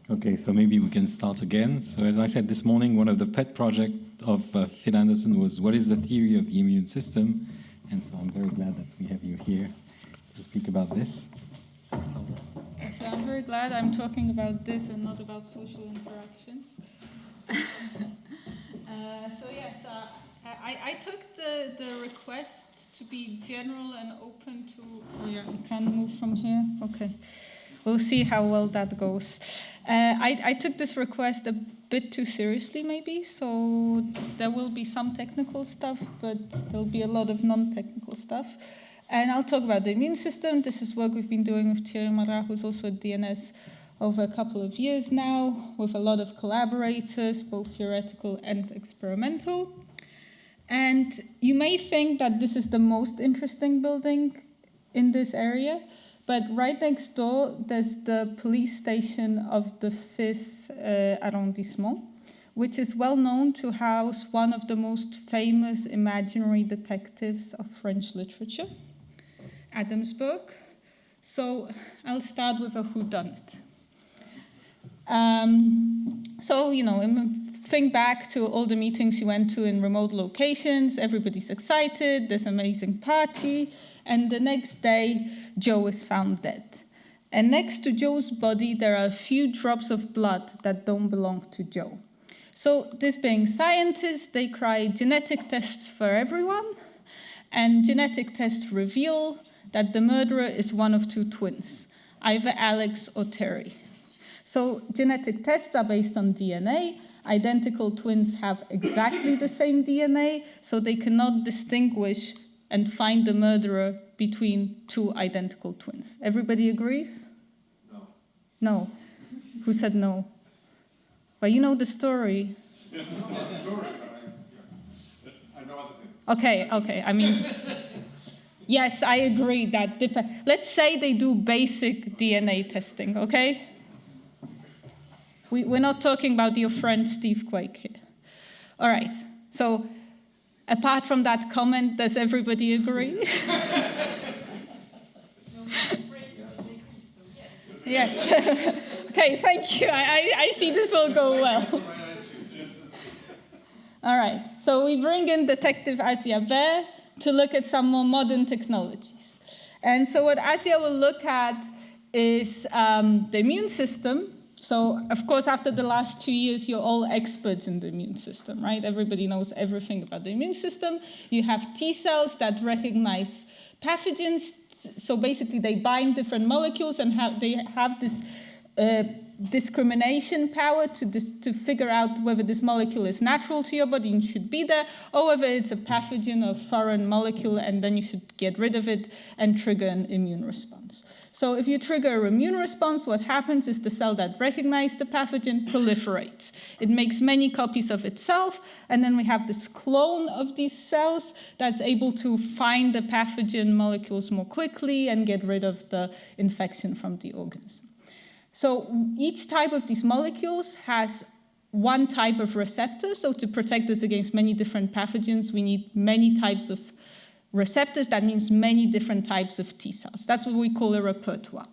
Okay, so maybe we can start again. So as I said this morning, one of the pet projects of Phil Anderson was, what is the theory of the immune system? And so I'm very glad that we have you here to speak about this. So I'm very glad I'm talking about this and not about social interactions. I took the request to be general and open to... Oh yeah, I can't move from here? Okay. We'll see how well that goes. I took this request a bit too seriously, maybe, so there will be some technical stuff, but there'll be a lot of non-technical stuff. And I'll talk about the immune system. This is work we've been doing with Thierry Marat, who's also at DNS, over a couple of years now, with a lot of collaborators, both theoretical and experimental. And you may think that this is the most interesting building in this area, but right next door, there's the police station of the 5th arrondissement, which is well known to house one of the most famous imaginary detectives of French literature, Adamsberg. So I'll start with a whodunit. Think back to all the meetings you went to in remote locations. Everybody's excited, there's an amazing party, and the next day, Joe is found dead. And next to Joe's body, there are a few drops of blood that don't belong to Joe. So this being scientists, they cry genetic tests for everyone, and genetic tests reveal that the murderer is one of two twins, either Alex or Terry. So genetic tests are based on DNA. Identical twins have exactly the same DNA, so they cannot distinguish and find the murderer between two identical twins. Everybody agrees? No. No. Who said no? Well, you know the story. I know the story, but I know other things. Okay. I mean, yes, I agree that let's say they do basic DNA testing, okay? We're not talking about your friend Steve Quake here. All right, so apart from that comment, does everybody agree? Yes. Okay, thank you. I see this will go well. All right, so we bring in Detective Asia Bear to look at some more modern technologies. And so what Asia will look at is the immune system. So, of course, after the last 2 years, you're all experts in the immune system, right? Everybody knows everything about the immune system. You have T cells that recognize pathogens. So basically, they bind different molecules and they have this discrimination power to figure out whether this molecule is natural to your body and should be there, or whether it's a pathogen or foreign molecule, and then you should get rid of it and trigger an immune response. So if you trigger an immune response, what happens is the cell that recognizes the pathogen proliferates. It makes many copies of itself, and then we have this clone of these cells that's able to find the pathogen molecules more quickly and get rid of the infection from the organism. So each type of these molecules has one type of receptor. So to protect us against many different pathogens, we need many types of receptors. That means many different types of T cells. That's what we call a repertoire.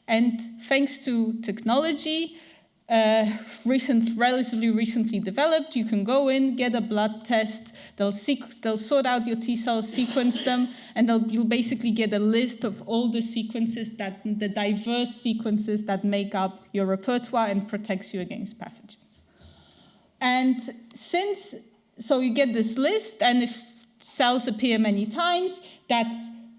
And thanks to technology, relatively recently developed, you can go in, get a blood test, they'll sort out your T cells, sequence them, and you'll basically get a list of all the sequences, the diverse sequences that make up your repertoire and protects you against pathogens. And so you get this list, and if cells appear many times, that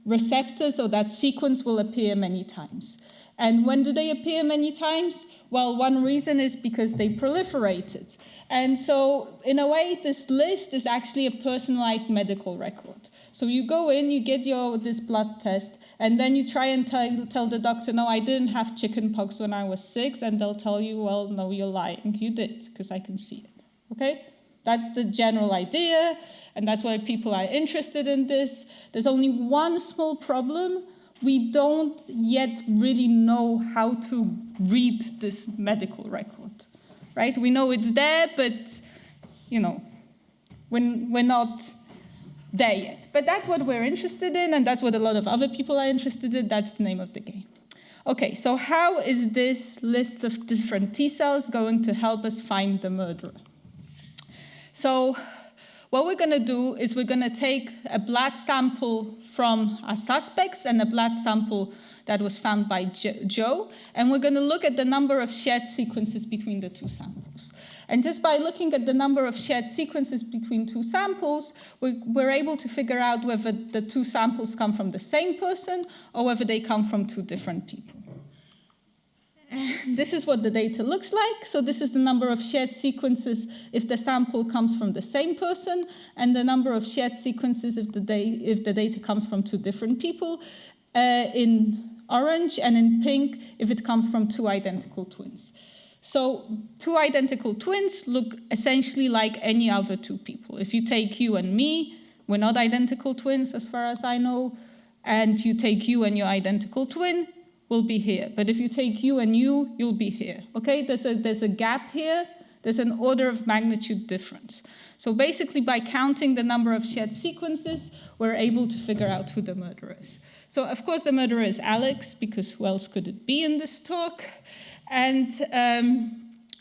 receptors or that sequence will appear many times. And when do they appear many times? Well, one reason is because they proliferated. And so, in a way, this list is actually a personalized medical record. So you go in, you get this blood test, and then you try and tell the doctor, no, I didn't have chickenpox when I was 6, and they'll tell you, well, no, you're lying. You did, because I can see it, okay? That's the general idea, and that's why people are interested in this. There's only one small problem. We don't yet really know how to read this medical record, right? We know it's there, but, we're not there yet. But that's what we're interested in, and that's what a lot of other people are interested in. That's the name of the game. Okay, so how is this list of different T cells going to help us find the murderer? So what we're going to do is we're going to take a blood sample from our suspects and a blood sample that was found by Joe, and we're going to look at the number of shared sequences between the two samples. And just by looking at the number of shared sequences between two samples, we're able to figure out whether the two samples come from the same person or whether they come from two different people. This is what the data looks like. So this is the number of shared sequences if the sample comes from the same person, and the number of shared sequences if the data comes from two different people, in orange, and in pink if it comes from two identical twins. So two identical twins look essentially like any other two people. If you take you and me, we're not identical twins as far as I know, and you take you and your identical twin, we'll be here. But if you take you and you'll be here. Okay, there's a gap here. There's an order of magnitude difference. So basically, by counting the number of shared sequences, we're able to figure out who the murderer is. So of course, the murderer is Alex, because who else could it be in this talk? And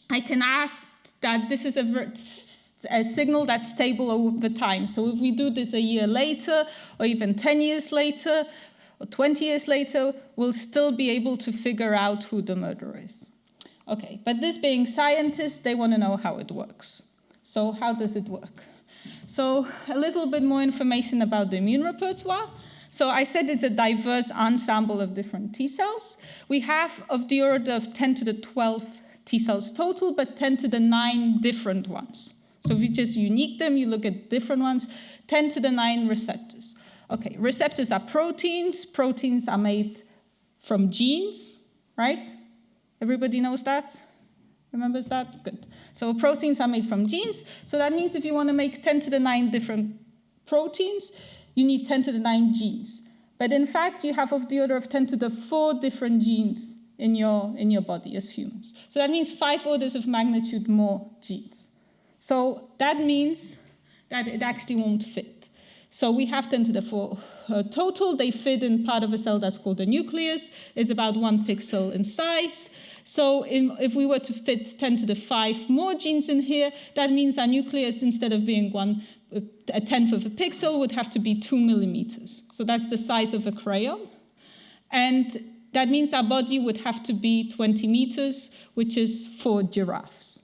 I can ask that this is a signal that's stable over time. So if we do this a year later, or even 10 years later, or 20 years later, we'll still be able to figure out who the murderer is. Okay, but this being scientists, they want to know how it works. So how does it work? So a little bit more information about the immune repertoire. So I said it's a diverse ensemble of different T cells. We have of the order of 10 to the 12 T cells total, but 10 to the 9 different ones. So if you just unique them, you look at different ones, 10 to the 9 receptors. Okay, receptors are proteins. Proteins are made from genes, right? Everybody knows that? Remembers that? Good. So proteins are made from genes. So that means if you want to make 10 to the 9 different proteins, you need 10 to the 9 genes. But in fact, you have of the order of 10 to the 4 different genes in your body as humans. So that means 5 orders of magnitude more genes. So that means that it actually won't fit. So we have 10 to the 4 total. They fit in part of a cell that's called a nucleus. It's about 1 pixel in size. So if we were to fit 10 to the 5 more genes in here, that means our nucleus, instead of being a tenth of a pixel, would have to be 2 millimeters. So that's the size of a crayon. And that means our body would have to be 20 meters, which is 4 giraffes.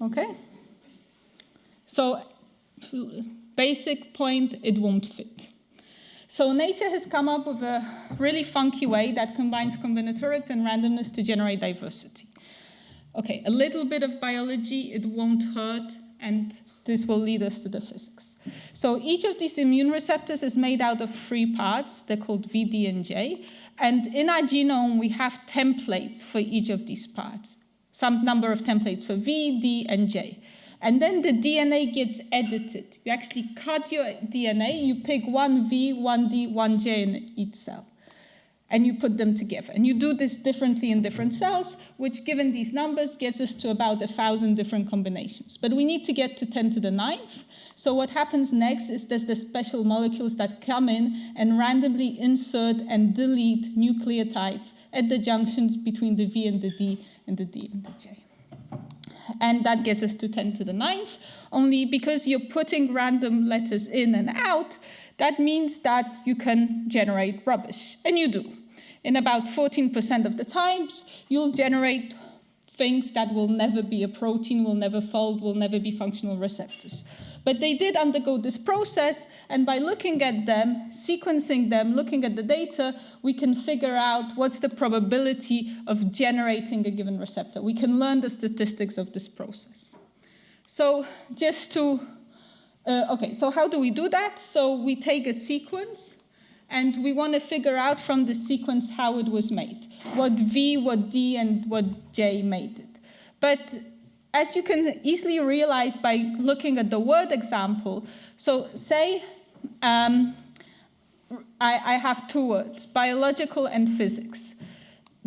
Okay? So basic point, it won't fit. So nature has come up with a really funky way that combines combinatorics and randomness to generate diversity. Okay, a little bit of biology, it won't hurt, and this will lead us to the physics. So each of these immune receptors is made out of 3 parts. They're called V, D, and J. And in our genome, we have templates for each of these parts. Some number of templates for V, D, and J. And then the DNA gets edited. You actually cut your DNA, you pick 1 V, 1 D, 1 J in each cell, and you put them together. And you do this differently in different cells, which, given these numbers, gets us to about 1,000 different combinations. But we need to get to 10 to the 9th. So what happens next is there's the special molecules that come in and randomly insert and delete nucleotides at the junctions between the V and the D and the D and the J. And that gets us to 10 to the 9th, only because you're putting random letters in and out, that means that you can generate rubbish, and you do. In about 14% of the times, you'll generate things that will never be a protein, will never fold, will never be functional receptors. But they did undergo this process, and by looking at them, sequencing them, looking at the data, we can figure out what's the probability of generating a given receptor. We can learn the statistics of this process. So just to, so how do we do that? So we take a sequence, and we want to figure out from the sequence how it was made, what V, what D, and what J made it. But as you can easily realize by looking at the word example, so say I have 2 words, biological and physics.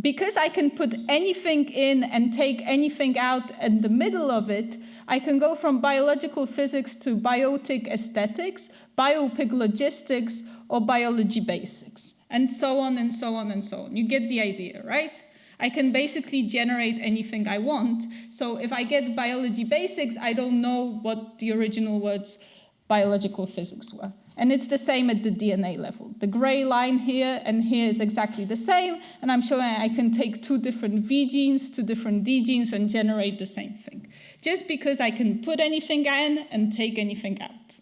Because I can put anything in and take anything out in the middle of it, I can go from biological physics to biotic aesthetics, biopic logistics, or biology basics. and so on and so on and so on. You get the idea, right? I can basically generate anything I want. So if I get biology basics, I don't know what the original words biological physics were. And it's the same at the DNA level. The gray line here and here is exactly the same, and I'm showing I can take 2 different V genes, 2 different D genes, and generate the same thing. Just because I can put anything in and take anything out,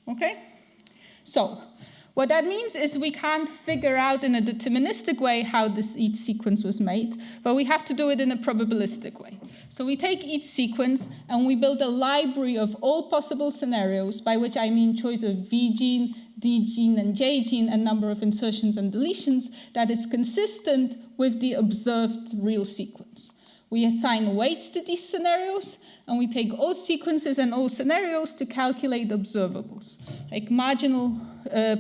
okay? So, what that means is we can't figure out in a deterministic way how each sequence was made, but we have to do it in a probabilistic way. So we take each sequence and we build a library of all possible scenarios, by which I mean choice of V gene, D gene, and J gene, and number of insertions and deletions that is consistent with the observed real sequence. We assign weights to these scenarios, and we take all sequences and all scenarios to calculate observables, like marginal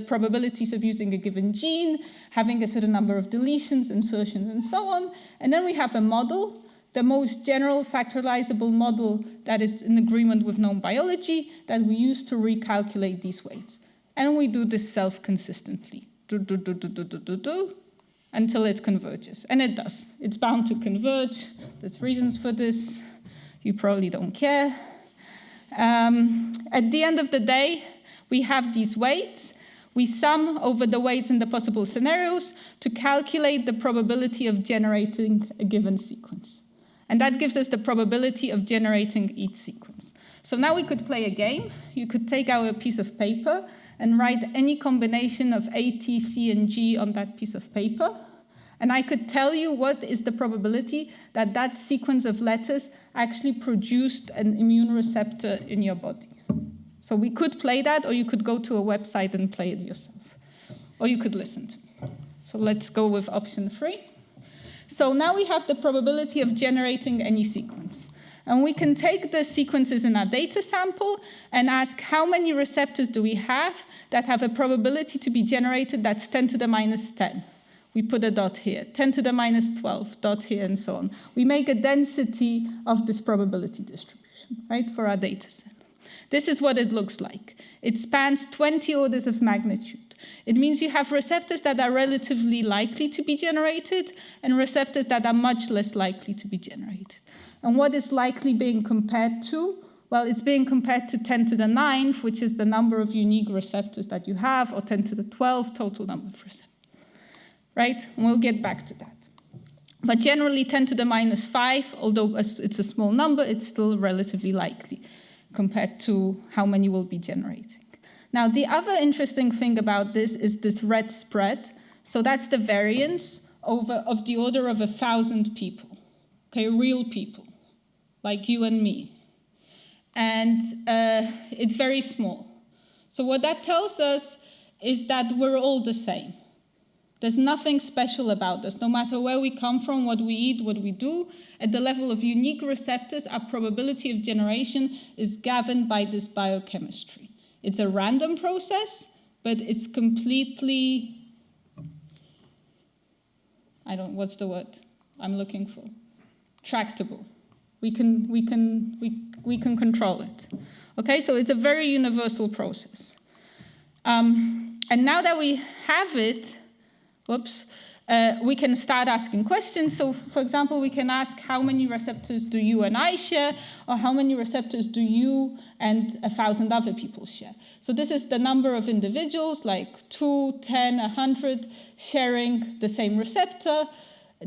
probabilities of using a given gene, having a certain number of deletions, insertions, and so on. And then we have a model, the most general factorializable model that is in agreement with known biology, that we use to recalculate these weights. And we do this self-consistently, until it converges. And it does. It's bound to converge. There's reasons for this. You probably don't care. At the end of the day, we have these weights. We sum over the weights in the possible scenarios to calculate the probability of generating a given sequence. And that gives us the probability of generating each sequence. So now we could play a game. You could take out a piece of paper and write any combination of A, T, C, and G on that piece of paper. And I could tell you what is the probability that that sequence of letters actually produced an immune receptor in your body. So we could play that, or you could go to a website and play it yourself. Or you could listen to me. So let's go with option 3. So now we have the probability of generating any sequence. And we can take the sequences in our data sample and ask how many receptors do we have that have a probability to be generated that's 10 to the minus 10. We put a dot here, 10 to the minus 12, dot here, and so on. We make a density of this probability distribution, right, for our data set. This is what it looks like. It spans 20 orders of magnitude. It means you have receptors that are relatively likely to be generated and receptors that are much less likely to be generated. And what is likely being compared to? Well, it's being compared to 10 to the 9th, which is the number of unique receptors that you have, or 10 to the 12th total number of receptors. Right? And we'll get back to that. But generally, 10 to the minus 5, although it's a small number, it's still relatively likely compared to how many will be generating. Now, the other interesting thing about this is this red spread. So that's the variance of the order of 1,000 people, okay, real people, like you and me. And it's very small. So what that tells us is that we're all the same. There's nothing special about us. No matter where we come from, what we eat, what we do, at the level of unique receptors, our probability of generation is governed by this biochemistry. It's a random process, but it's completely, what's the word I'm looking for? Tractable. We can control it. Okay, so it's a very universal process. And now that we have it, we can start asking questions. So, for example, we can ask how many receptors do you and I share, or how many receptors do you and 1,000 other people share? So this is the number of individuals, like 2, 10, 100, sharing the same receptor,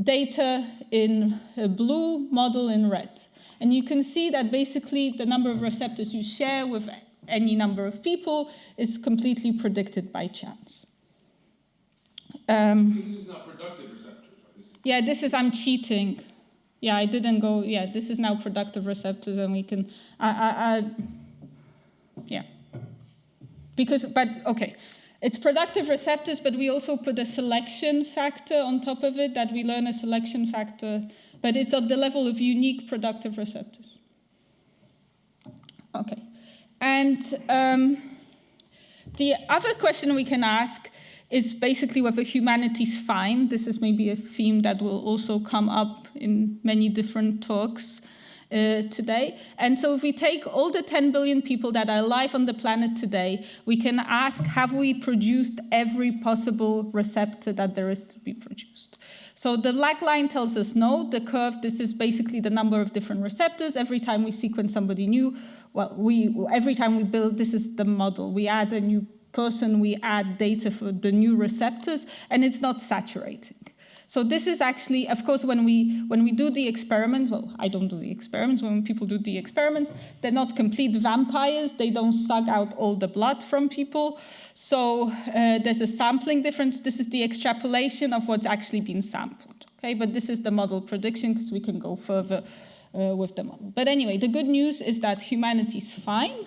data in blue, model in red. And you can see that basically the number of receptors you share with any number of people is completely predicted by chance. This is not productive receptors. I'm cheating. Yeah, I didn't go, this is now productive receptors, and we can, it's productive receptors, but we also put a selection factor on top of it, that we learn a selection factor, but it's at the level of unique productive receptors. Okay, and the other question we can ask is basically whether humanity's fine. This is maybe a theme that will also come up in many different talks, today. And so if we take all the 10 billion people that are alive on the planet today, we can ask, have we produced every possible receptor that there is to be produced? So the black line tells us no. The curve, this is basically the number of different receptors. Every time we sequence somebody new, every time we build, this is the model. We add a new person, we add data for the new receptors, and it's not saturating. So this is actually, of course, when we do the experiments, well, I don't do the experiments, when people do the experiments, they're not complete vampires, they don't suck out all the blood from people. So there's a sampling difference. This is the extrapolation of what's actually been sampled, okay? But this is the model prediction, because we can go further with the model. But anyway, the good news is that humanity's fine,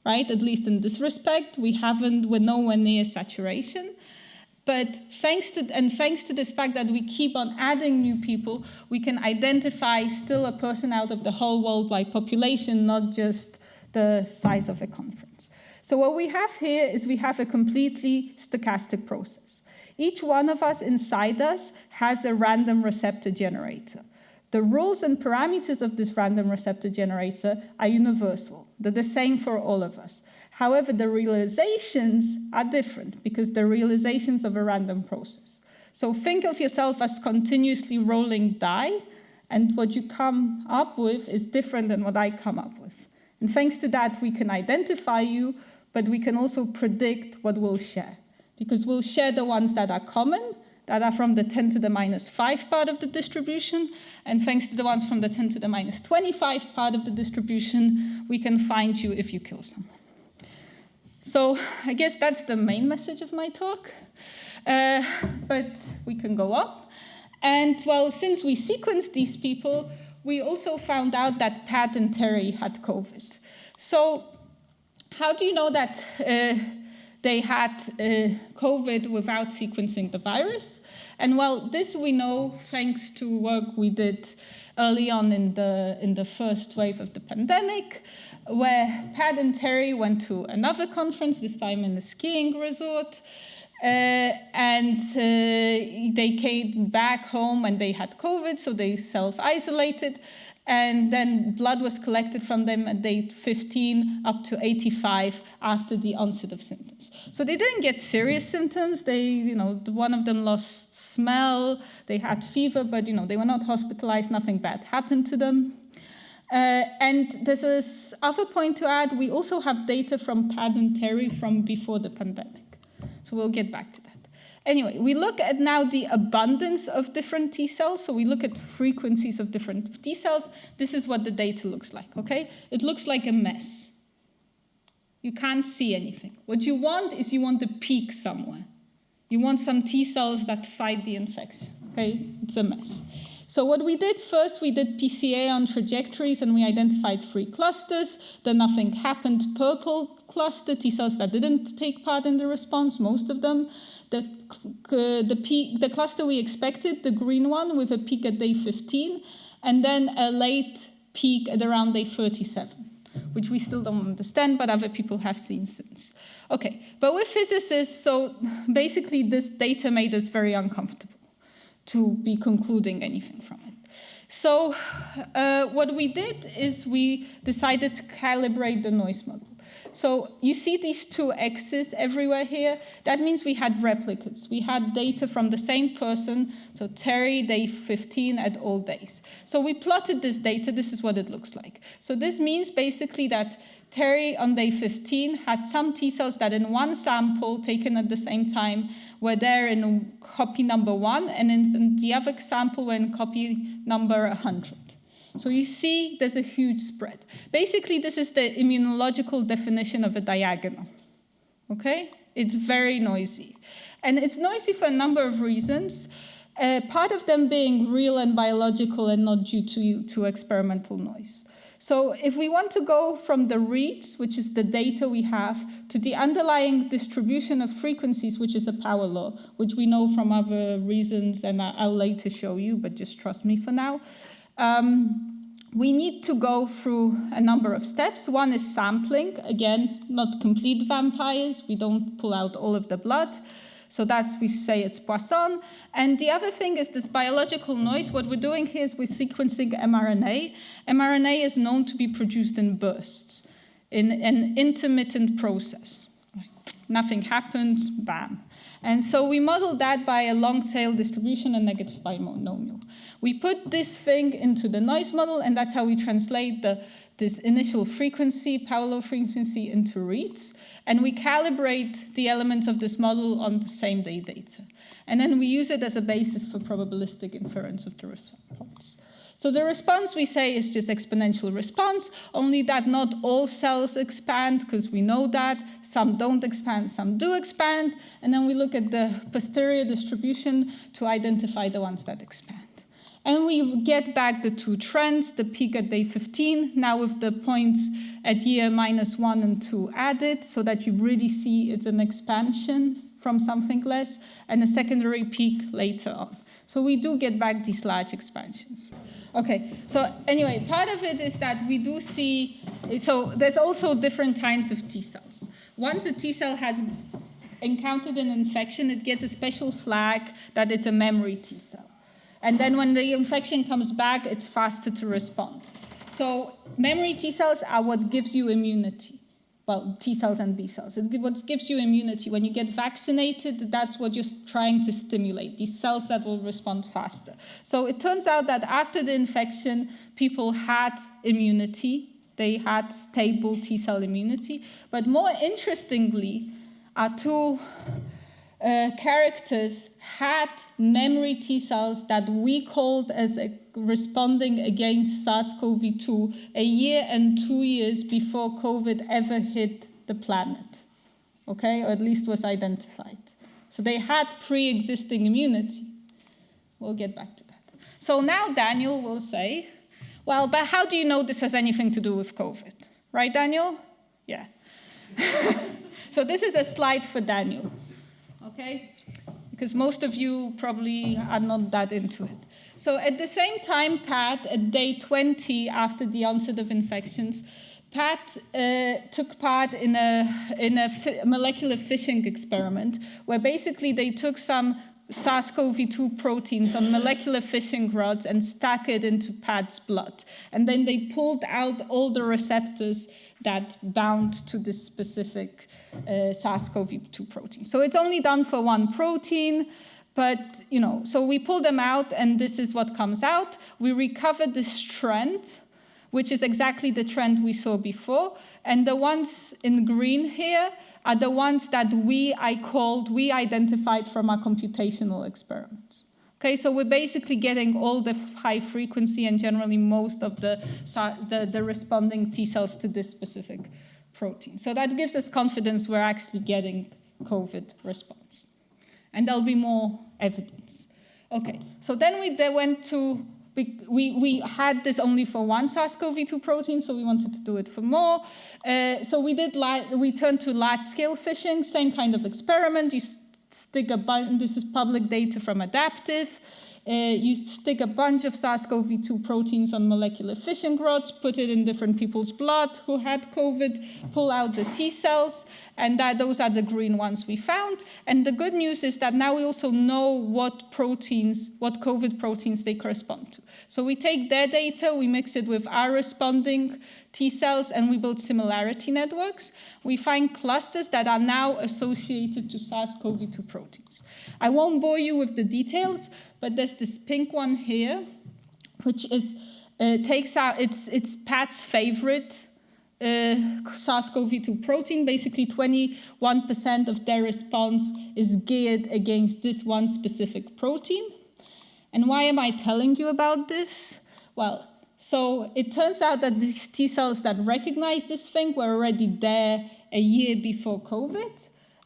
right? At least in this respect, we're nowhere near saturation. But thanks to this fact that we keep on adding new people, we can identify still a person out of the whole worldwide population, not just the size of a conference. So what we have here is we have a completely stochastic process. Each one of us inside us has a random receptor generator. The rules and parameters of this random receptor generator are universal. They're the same for all of us. However, the realizations are different because they're realizations of a random process. So think of yourself as continuously rolling die, and what you come up with is different than what I come up with. And thanks to that, we can identify you, but we can also predict what we'll share, because we'll share the ones that are common, that are from the 10 to the minus 5 part of the distribution, and thanks to the ones from the 10 to the minus 25 part of the distribution, we can find you if you kill someone. So I guess that's the main message of my talk, but we can go on. And well, since we sequenced these people, we also found out that Pat and Terry had COVID. So how do you know that they had COVID without sequencing the virus? And well, this we know thanks to work we did early on in the first wave of the pandemic, where Pat and Terry went to another conference, this time in a skiing resort, and they came back home and they had COVID, so they self-isolated. And then blood was collected from them at day 15 up to 85 after the onset of symptoms. So they didn't get serious symptoms. One of them lost smell. They had fever, but they were not hospitalized. Nothing bad happened to them. And there's this other point to add. We also have data from Pat and Terry from before the pandemic. So we'll get back to that. Anyway, we look at now the abundance of different T cells. So we look at frequencies of different T cells. This is what the data looks like, okay? It looks like a mess. You can't see anything. What you want is you want a peak somewhere. You want some T cells that fight the infection, okay? It's a mess. So what we did first, we did PCA on trajectories, and we identified 3 clusters. Then nothing happened. Purple cluster, T cells that didn't take part in the response, most of them. The cluster we expected, the green one, with a peak at day 15, and then a late peak at around day 37, which we still don't understand, but other people have seen since. Okay, but with physicists, so basically this data made us very uncomfortable to be concluding anything from it. So what we did is we decided to calibrate the noise model. So you see these 2 X's everywhere here. That means we had replicates. We had data from the same person, so Terry, day 15 at all days. So we plotted this data. This is what it looks like. So this means basically that Terry on day 15 had some T cells that in one sample taken at the same time were there in copy number 1, and in the other sample were in copy number 100. So you see there's a huge spread. Basically, this is the immunological definition of a diagonal, okay? It's very noisy. And it's noisy for a number of reasons, part of them being real and biological and not due to experimental noise. So if we want to go from the reads, which is the data we have, to the underlying distribution of frequencies, which is a power law, which we know from other reasons, and I'll later show you, but just trust me for now. We need to go through a number of steps. One is sampling. Again, not complete vampires. We don't pull out all of the blood. So that's, we say it's Poisson. And the other thing is this biological noise. What we're doing here is we're sequencing mRNA. mRNA is known to be produced in bursts, in an intermittent process. Nothing happens, bam. And so we modeled that by a long-tail distribution and negative binomial. We put this thing into the noise model, and that's how we translate this initial frequency, power law frequency, into reads. And we calibrate the elements of this model on the same day data. And then we use it as a basis for probabilistic inference of the response. So the response, we say, is just exponential response, only that not all cells expand, because we know that. Some don't expand, some do expand. And then we look at the posterior distribution to identify the ones that expand. And we get back the two trends, the peak at day 15, now with the points at year -1 and 2 added, so that you really see it's an expansion from something less, and a secondary peak later on. So we do get back these large expansions. Okay, so anyway, part of it is that we do see, so there's also different kinds of T cells. Once a T cell has encountered an infection, it gets a special flag that it's a memory T cell. And then when the infection comes back, it's faster to respond. So memory T cells are what gives you immunity. Well, T cells and B cells. It's what gives you immunity. When you get vaccinated, that's what you're trying to stimulate, these cells that will respond faster. So it turns out that after the infection, people had immunity. They had stable T cell immunity. But more interestingly, our two characters had memory T cells that we called as responding against SARS-CoV-2 a year and 2 years before COVID ever hit the planet, okay, or at least was identified. So they had pre-existing immunity. We'll get back to that. So now Daniel will say, well, but how do you know this has anything to do with COVID? Right, Daniel? Yeah. So this is a slide for Daniel. Okay, because most of you probably are not that into it. So at the same time, Pat, at day 20 after the onset of infections, Pat took part in a molecular fishing experiment where basically they took some SARS-CoV-2 proteins on molecular fishing rods and stuck it into Pat's blood. And then they pulled out all the receptors that bound to this specific SARS-CoV-2 protein. So it's only done for one protein, but, you know, so we pull them out, and this is what comes out. We recover this trend, which is exactly the trend we saw before, and the ones in green here are the ones that we identified from our computational experiments. Okay, so we're basically getting all the high frequency and generally most of the responding T cells to this specific protein. So that gives us confidence we're actually getting COVID response. And there'll be more evidence. Okay, so then we had this only for one SARS-CoV-2 protein, so we wanted to do it for more. So we turned to large-scale fishing, same kind of experiment. You stick a bunch, this is public data from Adaptive. You stick a bunch of SARS-CoV-2 proteins on molecular fishing rods, put it in different people's blood who had COVID, pull out the T cells, and those are the green ones we found. And the good news is that now we also know what COVID proteins they correspond to. So we take their data, we mix it with our responding T cells, and we build similarity networks. We find clusters that are now associated to SARS-CoV-2 proteins. I won't bore you with the details, but there's this pink one here, which is takes out it's Pat's favorite SARS-CoV-2 protein. Basically, 21% of their response is geared against this one specific protein. And why am I telling you about this? Well, so it turns out that these T cells that recognize this thing were already there a year before COVID.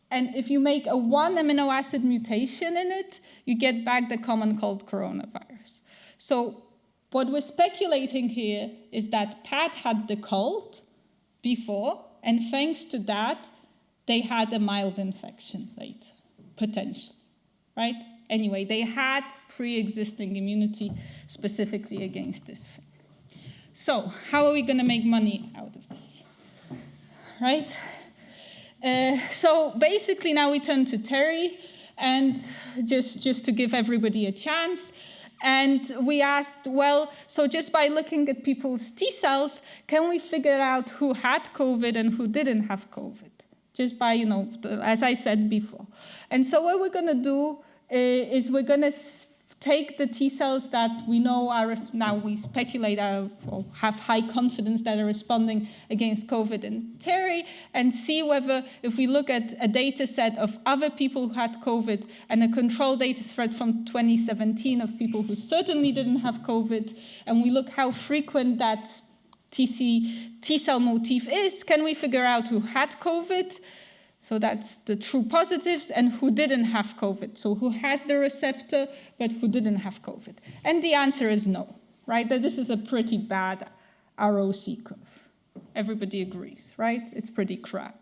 And if you make a 1 amino acid mutation in it, you get back the common cold coronavirus. So what we're speculating here is that Pat had the cold before, and thanks to that, they had a mild infection later, potentially, right? Anyway, they had pre-existing immunity specifically against this thing. So how are we going to make money out of this, right? So basically now we turn to Terry. and just to give everybody a chance. And we asked, well, so just by looking at people's T cells, can we figure out who had COVID and who didn't have COVID? Just by, as I said before. And so what we're going to do is we're going to take the T cells that we know are, now we speculate or have high confidence that are responding against COVID and TERI, and see whether, if we look at a data set of other people who had COVID and a control data set from 2017 of people who certainly didn't have COVID, and we look how frequent that T cell motif is, can we figure out who had COVID? So that's the true positives, and who didn't have COVID. So who has the receptor, but who didn't have COVID. And the answer is no, right? That this is a pretty bad ROC curve. Everybody agrees, right? It's pretty crap.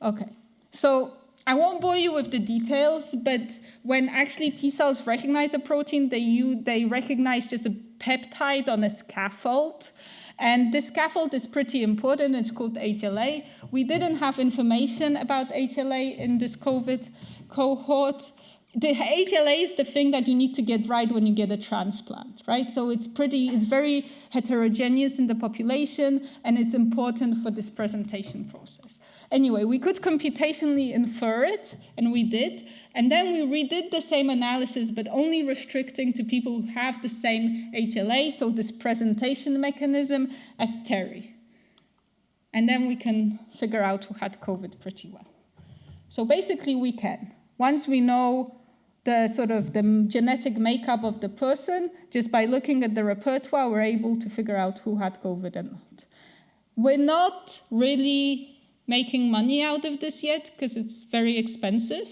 Okay, so I won't bore you with the details, but when actually T cells recognize a protein, they recognize just a peptide on a scaffold. And this scaffold is pretty important. It's called HLA. We didn't have information about HLA in this COVID cohort. The HLA is the thing that you need to get right when you get a transplant, right? So it's very heterogeneous in the population, and it's important for this presentation process. Anyway, we could computationally infer it, and we did. And then we redid the same analysis, but only restricting to people who have the same HLA, so this presentation mechanism, as TERI. And then we can figure out who had COVID pretty well. So basically we can. Once we know the genetic makeup of the person, just by looking at the repertoire, we're able to figure out who had COVID and not. We're not really making money out of this yet, because it's very expensive,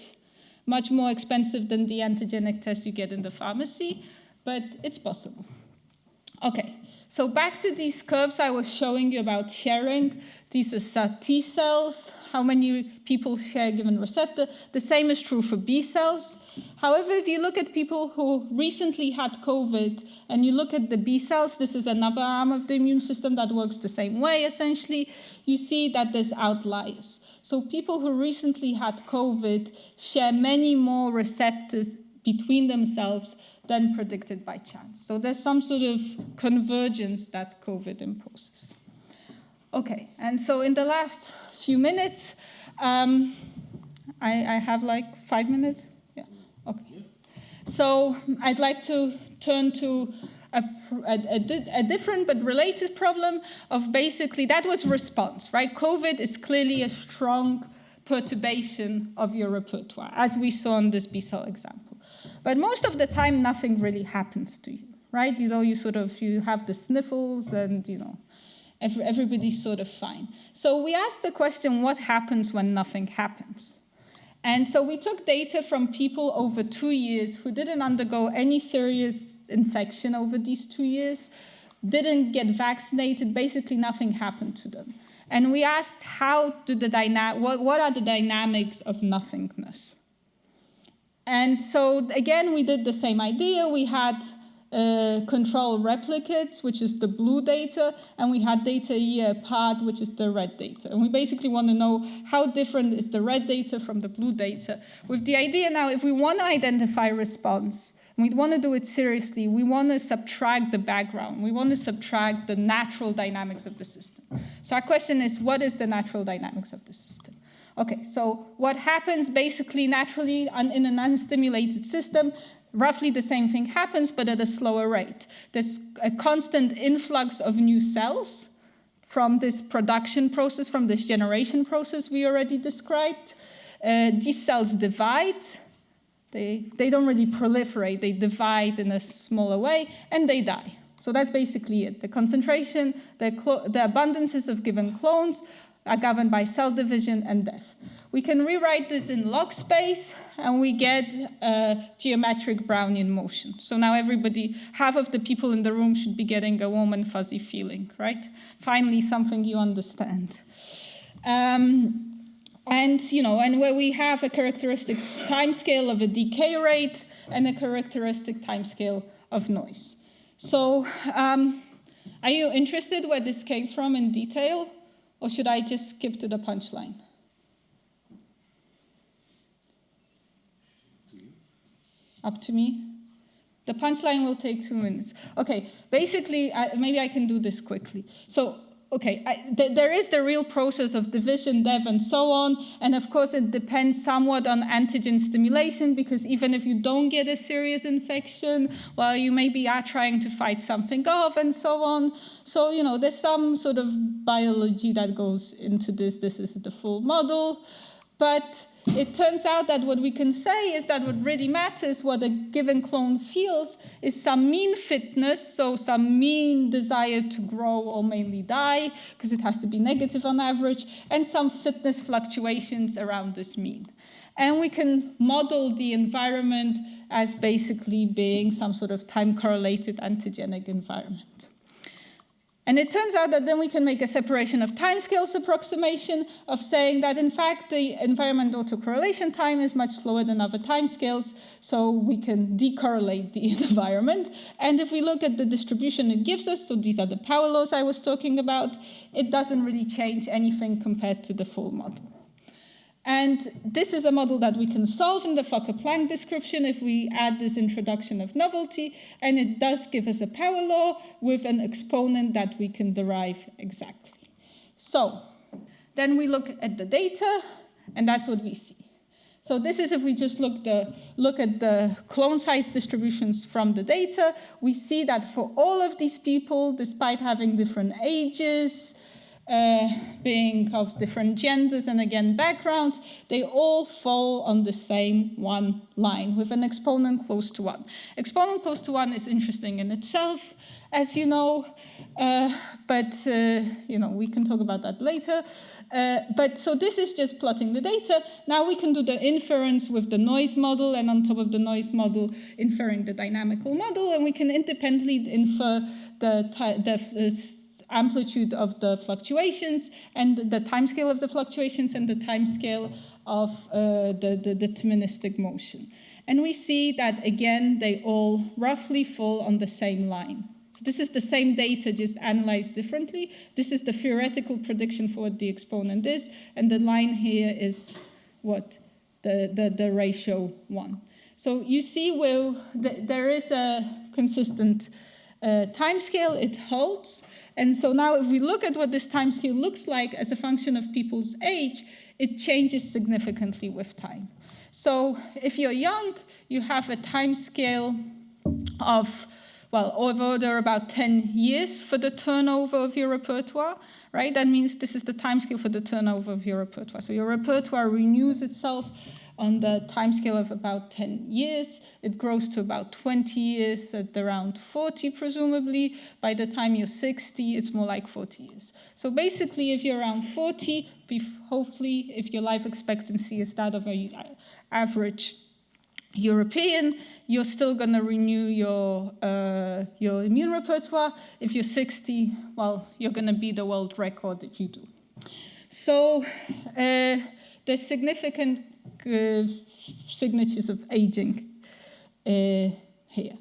much more expensive than the antigenic test you get in the pharmacy, but it's possible. Okay, so back to these curves I was showing you about sharing. These are T cells, how many people share a given receptor. The same is true for B cells. However, if you look at people who recently had COVID and you look at the B cells, this is another arm of the immune system that works the same way, essentially, you see that there's outliers. So people who recently had COVID share many more receptors between themselves than predicted by chance. So there's some sort of convergence that COVID imposes. Okay, and so in the last few minutes, I have like 5 minutes? Yeah, okay. So I'd like to turn to a different but related problem of basically, that was response, right? COVID is clearly a strong perturbation of your repertoire, as we saw in this B cell example. But most of the time, nothing really happens to you, right? You have the sniffles and, everybody's sort of fine. So we asked the question, what happens when nothing happens? And so we took data from people over 2 years who didn't undergo any serious infection over these 2 years, didn't get vaccinated, basically nothing happened to them. And we asked, what are the dynamics of nothingness? And so again, we did the same idea. We had control replicates, which is the blue data, and we had data a year apart, which is the red data. And we basically want to know how different is the red data from the blue data. With the idea now, if we want to identify response, we want to do it seriously, we want to subtract the background. We want to subtract the natural dynamics of the system. So our question is, what is the natural dynamics of the system? Okay, so what happens basically naturally in an unstimulated system, roughly the same thing happens, but at a slower rate. There's a constant influx of new cells from this production process, from this generation process we already described. These cells divide. They don't really proliferate. They divide in a smaller way, and they die. So that's basically it. The concentration, the abundances of given clones are governed by cell division and death. We can rewrite this in log space, and we get a geometric Brownian motion. So now half of the people in the room should be getting a warm and fuzzy feeling, right? Finally, something you understand. And where we have a characteristic timescale of a decay rate and a characteristic timescale of noise. So are you interested where this came from in detail? Or should I just skip to the punchline? Up to me. The punchline will take 2 minutes. Okay, basically, maybe I can do this quickly. So, okay, there is the real process of division, dev, and so on. And of course, it depends somewhat on antigen stimulation, because even if you don't get a serious infection, well, you maybe are trying to fight something off and so on. So, you know, there's some sort of biology that goes into this. This is the full model. But it turns out that what we can say is that what really matters, what a given clone feels, is some mean fitness, so some mean desire to grow or mainly die, because it has to be negative on average, and some fitness fluctuations around this mean. And we can model the environment as basically being some sort of time-correlated antigenic environment. And it turns out that then we can make a separation of timescales approximation of saying that, in fact, the environment autocorrelation time is much slower than other timescales, so we can decorrelate the environment. And if we look at the distribution it gives us, so these are the power laws I was talking about, it doesn't really change anything compared to the full model. And this is a model that we can solve in the Fokker-Planck description if we add this introduction of novelty, and it does give us a power law with an exponent that we can derive exactly. So then we look at the data, and that's what we see. So this is if we just look at the clone size distributions from the data, we see that for all of these people, despite having different ages, being of different genders and again backgrounds, they all fall on the same one line with an exponent close to 1. Exponent close to 1 is interesting in itself, as you know, but you know, we can talk about that later. But so this is just plotting the data. Now we can do the inference with the noise model, and on top of the noise model, inferring the dynamical model, and we can independently infer the amplitude of the fluctuations and the timescale of the fluctuations and the timescale of the deterministic motion. And we see that, again, they all roughly fall on the same line. So this is the same data, just analyzed differently. This is the theoretical prediction for what the exponent is, and the line here is what the ratio 1. So you see where there is a consistent timescale, it holds. And so now if we look at what this timescale looks like as a function of people's age, it changes significantly with time. So if you're young, you have a timescale of, well, of order about 10 years for the turnover of your repertoire, right? That means this is the timescale for the turnover of your repertoire. So your repertoire renews itself on the timescale of about 10 years. It grows to about 20 years at around 40, presumably. By the time you're 60, it's more like 40 years. So basically, if you're around 40, hopefully, if your life expectancy is that of an average European, you're still going to renew your immune repertoire. If you're 60, well, you're going to be the world record if you do. So there's significant signatures of aging here,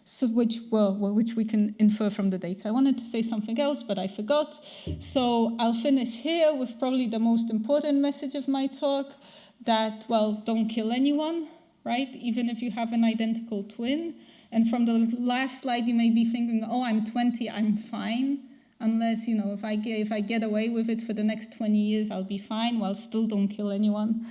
so which we can infer from the data. I wanted to say something else, but I forgot. So I'll finish here with probably the most important message of my talk, that, well, don't kill anyone, right? Even if you have an identical twin. And from the last slide, you may be thinking, oh, I'm 20, I'm fine. Unless, you know, if I get away with it for the next 20 years, I'll be fine. Well, still don't kill anyone.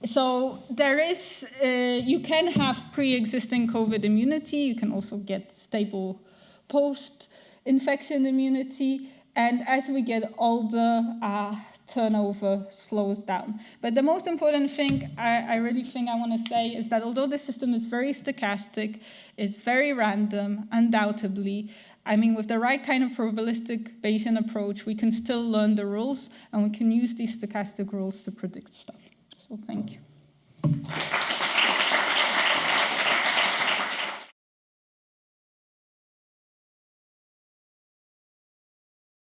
So there is, you can have pre-existing COVID immunity. You can also get stable post-infection immunity. And as we get older, our turnover slows down. But the most important thing I really think I want to say is that although the system is very stochastic, it's very random, undoubtedly, I mean, with the right kind of probabilistic Bayesian approach, we can still learn the rules, and we can use these stochastic rules to predict stuff. So thank you.